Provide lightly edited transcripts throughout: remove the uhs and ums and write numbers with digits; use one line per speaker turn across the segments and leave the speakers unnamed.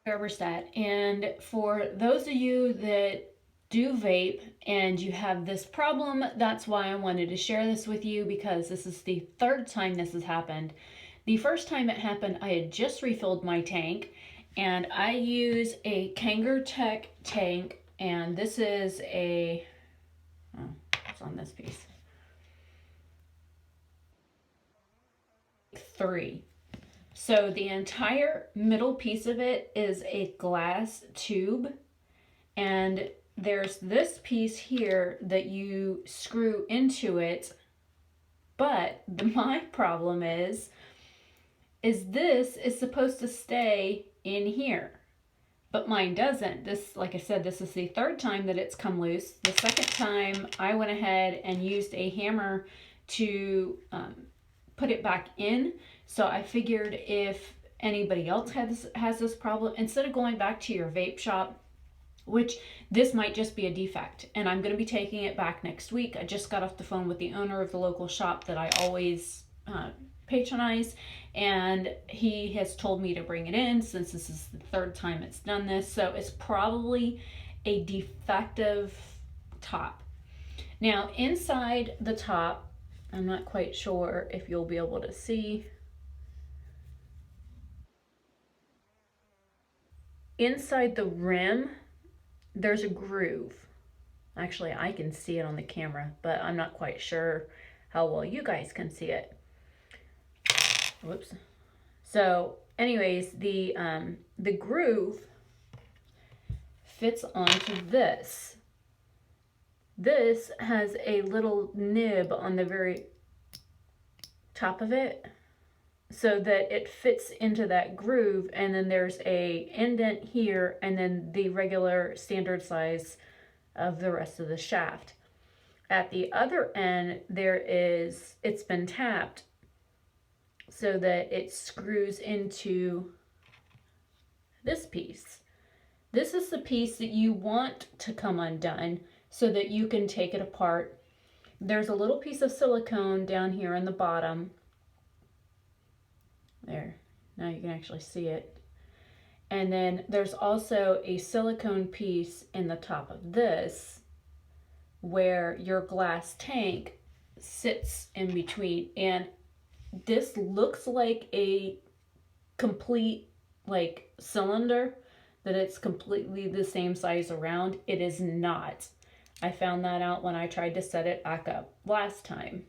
Oberstadt. And for those of you that do vape and you have this problem, that's why I wanted to share this with you, because this is the third time this has happened. The first time it happened, I had just refilled my tank, and I use a Kangertech tank, and this is a, oh, it's on this piece, 3. So the entire middle piece of it is a glass tube, and there's this piece here that you screw into it. But my problem is this is supposed to stay in here, but mine doesn't. This, like I said, this is the third time that it's come loose. The second time I went ahead and used a hammer to put it back in. So I figured if anybody else has this problem, instead of going back to your vape shop, which this might just be a defect, and I'm going to be taking it back next week. I just got off the phone with the owner of the local shop that I always patronize, and he has told me to bring it in since this is the third time it's done this. So it's probably a defective top. Now inside the top, I'm not quite sure if you'll be able to see. Inside the rim, there's a groove. Actually, I can see it on the camera, but I'm not quite sure how well you guys can see it. Whoops. So anyways, the groove fits onto this. This has a little nib on the very top of it so that it fits into that groove, and then there's a indent here, and then the regular standard size of the rest of the shaft. At the other end, it's been tapped so that it screws into this piece. This is the piece that you want to come undone so that you can take it apart. There's a little piece of silicone down here in the bottom. There, now you can actually see it. And then there's also a silicone piece in the top of this where your glass tank sits in between. And this looks like a complete cylinder, that it's completely the same size around. It is not. I found that out when I tried to set it back up last time,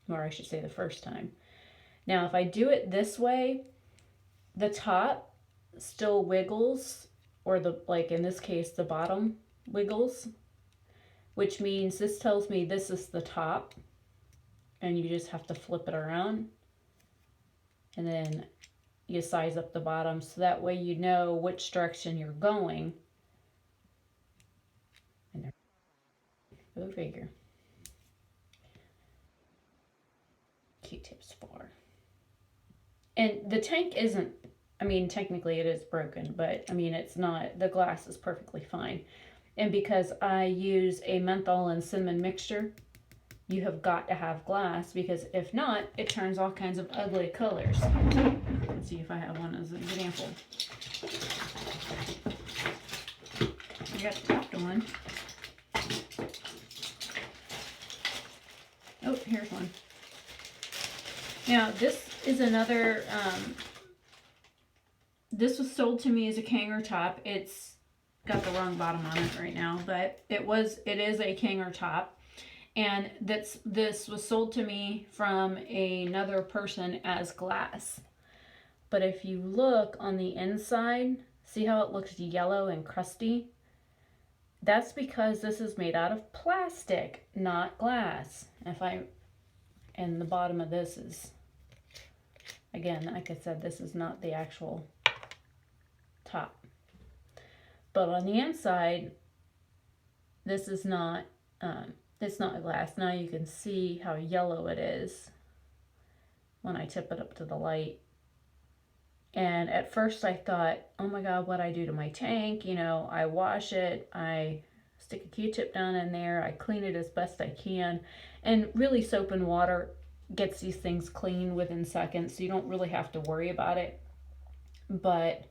or I should say the first time. Now, if I do it this way, the top still wiggles, or in this case, the bottom wiggles, which means this tells me this is the top, and you just have to flip it around, and then you size up the bottom so that way you know which direction you're going. And there, go figure. Q-tips for. And the tank isn't, I mean, technically it is broken, but I mean, it's not, the glass is perfectly fine. And because I use a menthol and cinnamon mixture, you have got to have glass, because if not, it turns all kinds of ugly colors. Let's see if I have one as an example. I got the top one. Oh, here's one. Now, this is another, this was sold to me as a Kanger top. It's got the wrong bottom on it right now, but it is a Kanger top. And this was sold to me from another person as glass. But if you look on the inside, see how it looks yellow and crusty? That's because this is made out of plastic, not glass. And the bottom of this is, again, like I said, this is not the actual top. But on the inside, this is not, it's not glass. Now you can see how yellow it is when I tip it up to the light. And at first I thought, oh my God, what'd I do to my tank? You know, I wash it, I stick a Q-tip down in there, I clean it as best I can. And really, soap and water gets these things clean within seconds, so you don't really have to worry about it. But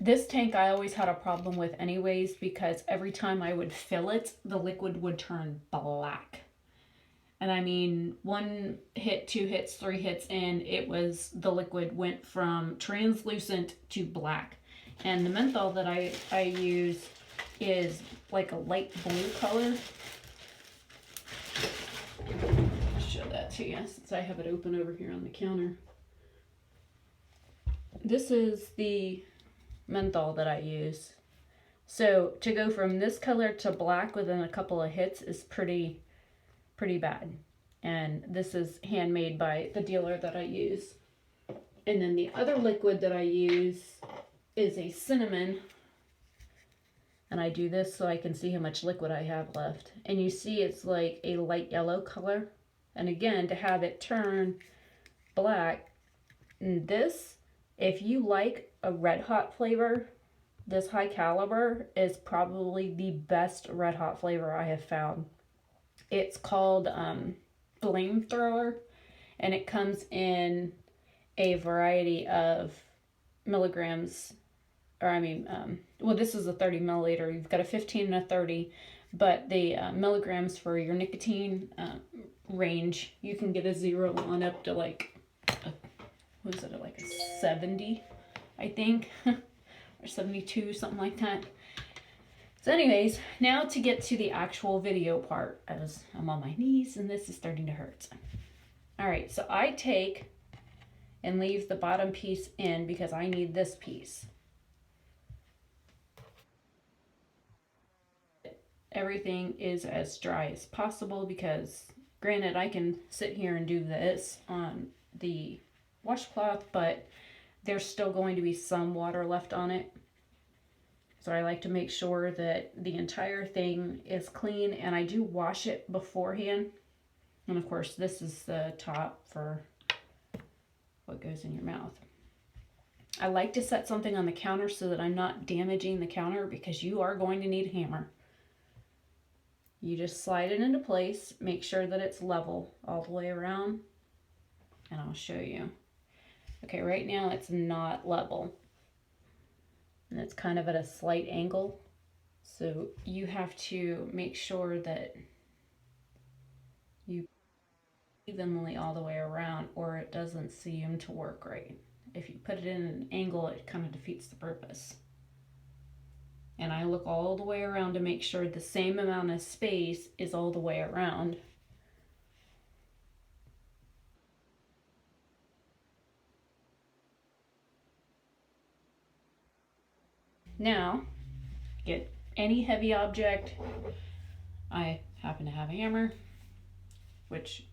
This tank I always had a problem with anyways, because every time I would fill it, the liquid would turn black. And I mean, 1 hit, 2 hits, 3 hits in, the liquid went from translucent to black. And the menthol that I use is like a light blue color. I'll show that to you since I have it open over here on the counter. This is the menthol that I use. So to go from this color to black within a couple of hits is pretty bad. And this is handmade by the dealer that I use. And then the other liquid that I use is a cinnamon. And I do this so I can see how much liquid I have left. And you see it's like a light yellow color. And again, to have it turn black, and this, if you like a red hot flavor, this high caliber is probably the best red hot flavor I have found. It's called Flamethrower, and it comes in a variety of milligrams, or I mean, well, this is a 30 milliliter. You've got a 15 and a 30, but the milligrams for your nicotine range, you can get a 0 on up to like, what is it, like a 70, I think, or 72, something like that. So anyways, now to get to the actual video part, as I'm on my knees and this is starting to hurt. All right, so I take and leave the bottom piece in because I need this piece. Everything is as dry as possible because, granted, I can sit here and do this on the washcloth, but there's still going to be some water left on it. So I like to make sure that the entire thing is clean, and I do wash it beforehand. And of course, this is the top for what goes in your mouth. I like to set something on the counter so that I'm not damaging the counter, because you are going to need a hammer. You just slide it into place, make sure that it's level all the way around, and I'll show you. Okay, right now it's not level. And it's kind of at a slight angle. So you have to make sure that you evenly all the way around, or it doesn't seem to work right. If you put it in an angle, it kind of defeats the purpose. And I look all the way around to make sure the same amount of space is all the way around. Now, get any heavy object. I happen to have a hammer, which,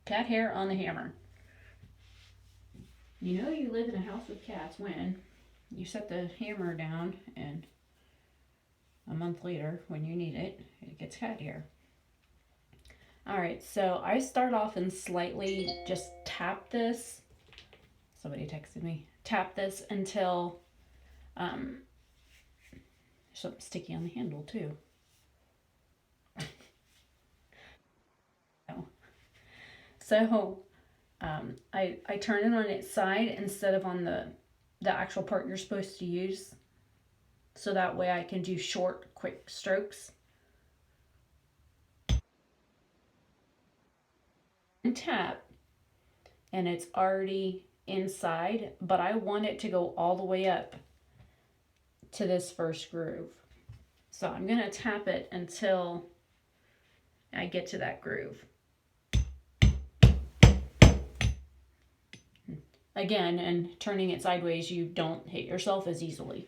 cat hair on the hammer. You know you live in a house with cats when you set the hammer down and a month later, when you need it, it gets cat hair. All right, so I start off and slightly just tap this. Somebody texted me. Tap this until something sticky on the handle too. So I turn it on its side instead of on the actual part you're supposed to use, so that way I can do short, quick strokes. And tap, and it's already inside, but I want it to go all the way up to this first groove. So I'm going to tap it until I get to that groove. Again, and turning it sideways, you don't hit yourself as easily.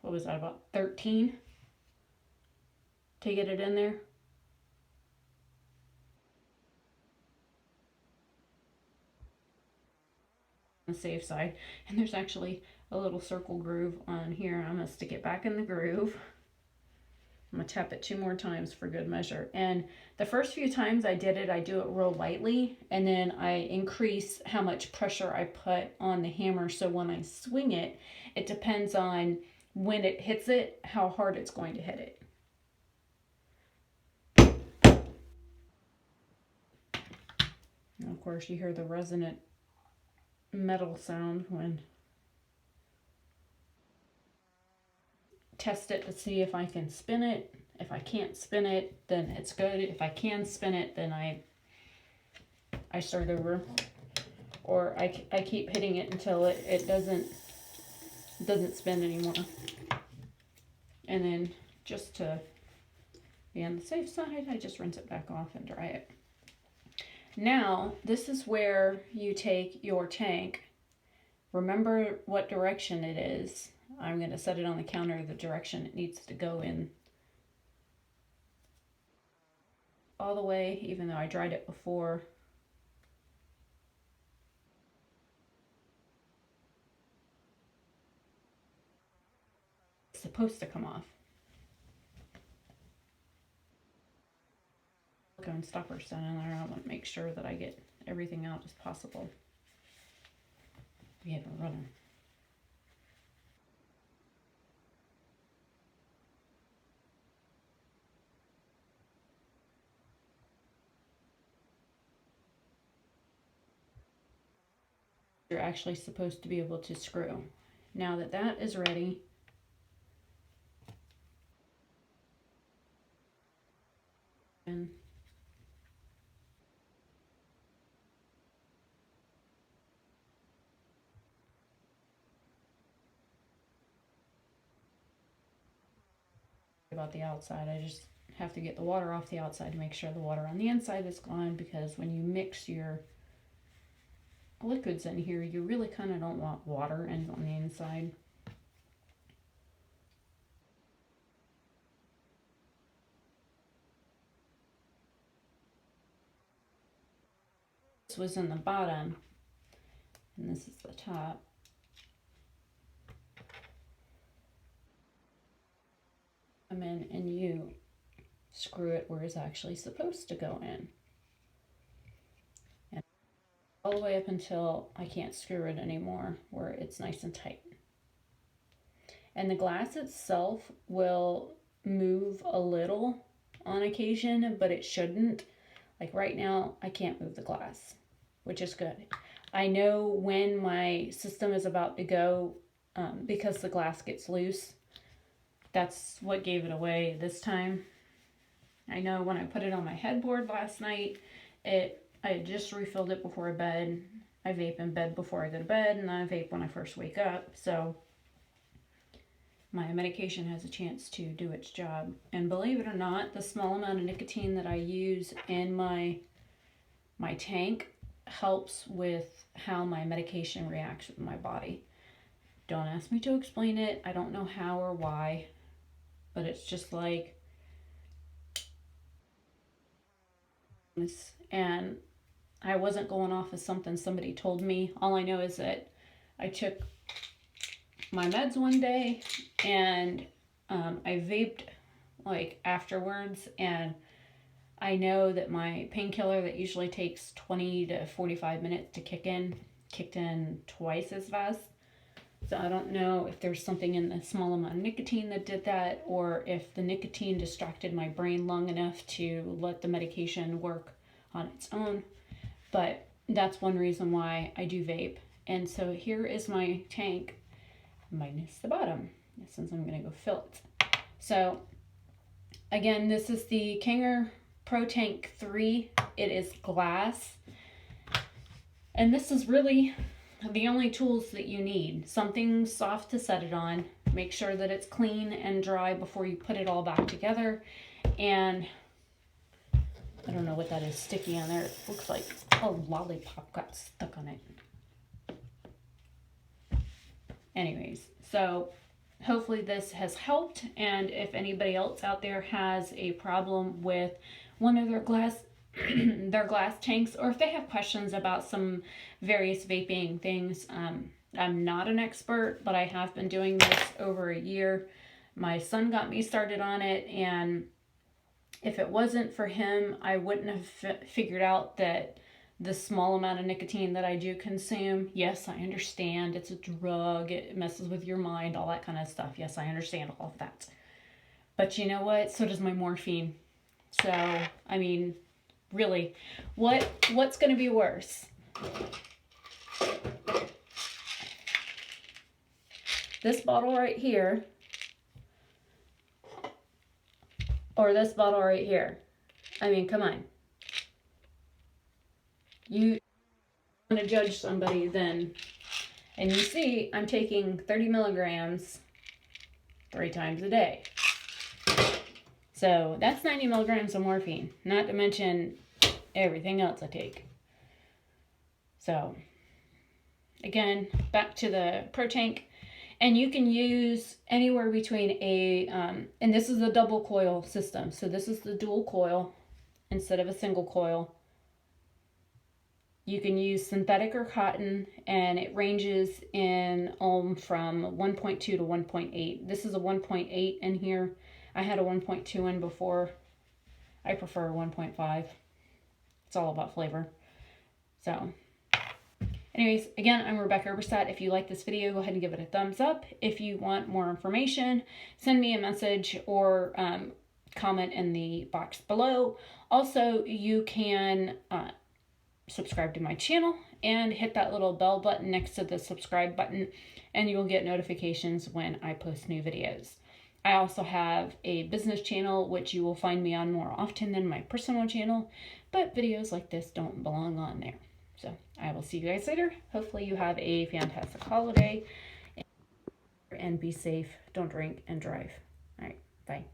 What was that, about 13 to get it in there? On the safe side. And there's actually a little circle groove on here. I'm going to stick it back in the groove. I'm going to tap it 2 more times for good measure. And the first few times I did it, I do it real lightly, and then I increase how much pressure I put on the hammer. So when I swing it, it depends on when it hits it, how hard it's going to hit it. And of course, you hear the resonant metal sound when test it to see if I can spin it. If I can't spin it, then it's good. If I can spin it, then I start over, or I keep hitting it until it doesn't spin anymore. And then just to be on the safe side, I just rinse it back off and dry it. Now, this is where you take your tank. Remember what direction it is. I'm going to set it on the counter the direction it needs to go in. All the way, even though I dried it before. It's supposed to come off. Going stoppers down in there. I want to make sure that I get everything out as possible. We have a runner. You're actually supposed to be able to screw. Now that that is ready, and about the outside, I just have to get the water off the outside to make sure the water on the inside is gone, because when you mix your liquids in here, you really kind of don't want water in on the inside. This was in the bottom, and this is the top. Come in and you screw it where it's actually supposed to go in. And all the way up until I can't screw it anymore, where it's nice and tight. And the glass itself will move a little on occasion, but it shouldn't. Like right now, I can't move the glass, which is good. I know when my system is about to go, because the glass gets loose. That's what gave it away this time. I know when I put it on my headboard last night, I had just refilled it before bed. I vape in bed before I go to bed, and I vape when I first wake up. So my medication has a chance to do its job. And believe it or not, the small amount of nicotine that I use in my tank helps with how my medication reacts with my body. Don't ask me to explain it. I don't know how or why, but it's just like, and I wasn't going off of something somebody told me. All I know is that I took my meds one day, and I vaped like afterwards, and I know that my painkiller that usually takes 20 to 45 minutes to kicked in twice as fast. So I don't know if there's something in the small amount of nicotine that did that, or if the nicotine distracted my brain long enough to let the medication work on its own. But that's one reason why I do vape. And so here is my tank minus the bottom, since I'm going to go fill it. So again, this is the Kanger Protank 3. It is glass. And this is really the only tools that you need. Something soft to set it on. Make sure that it's clean and dry before you put it all back together. And I don't know what that is sticky on there. It looks like a lollipop got stuck on it. Anyways, so hopefully this has helped. And if anybody else out there has a problem with one of their glass tanks, or if they have questions about some various vaping things, I'm not an expert, but I have been doing this over a year. My son got me started on it, and if it wasn't for him, I wouldn't have figured out that the small amount of nicotine that I do consume. Yes, I understand it's a drug, it messes with your mind, all that kind of stuff. Yes, I understand all of that. But you know what? So does my morphine. So, I mean, really, what's going to be worse? This bottle right here, or this bottle right here? I mean, come on. You want to judge somebody then, and you see I'm taking 30 milligrams 3 times a day. So that's 90 milligrams of morphine, not to mention everything else I take. So again, back to the Protank, and you can use anywhere between a, and this is a double coil system. So this is the dual coil instead of a single coil. You can use synthetic or cotton, and it ranges in ohm from 1.2 to 1.8. This is a 1.8 in here. I had a 1.2 in before. I prefer 1.5. It's all about flavor. So, anyways, again, I'm Rebecca Oberstadt. If you like this video, go ahead and give it a thumbs up. If you want more information, send me a message or comment in the box below. Also, you can subscribe to my channel and hit that little bell button next to the subscribe button, and you'll get notifications when I post new videos. I also have a business channel, which you will find me on more often than my personal channel, but videos like this don't belong on there. So I will see you guys later. Hopefully you have a fantastic holiday and be safe. Don't drink and drive. All right, bye.